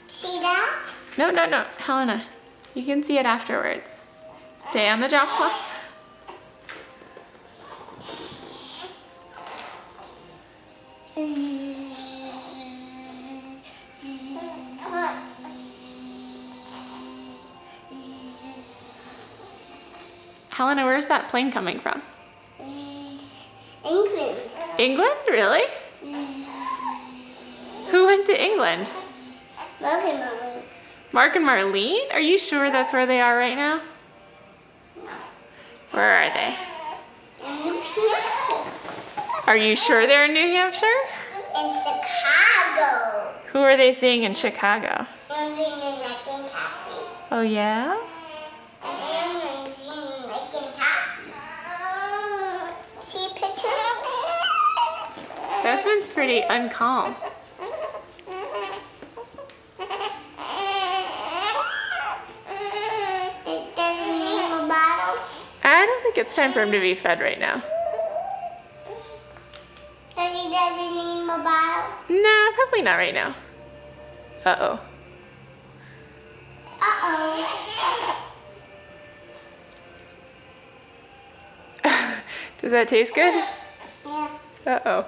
See that? No, no, no, Helena. You can see it afterwards. Stay on the drop cloth. Helena, where's that plane coming from? England. England? Really? Who went to England? Mark and Marlene. Mark and Marlene? Are you sure that's where they are right now? Where are they? New Hampshire. Are you sure they're in New Hampshire? In Chicago. Who are they seeing in Chicago? Andrew and Nick and Cassie. Oh yeah? And Aaron and Jean, Nick and Cassie. See a picture? This one's pretty uncalm. Does he need a bottle? I don't think it's time for him to be fed right now. Does he need a bottle? Nah, probably not right now. Uh-oh. Uh-oh. Does that taste good? Yeah. Uh-oh.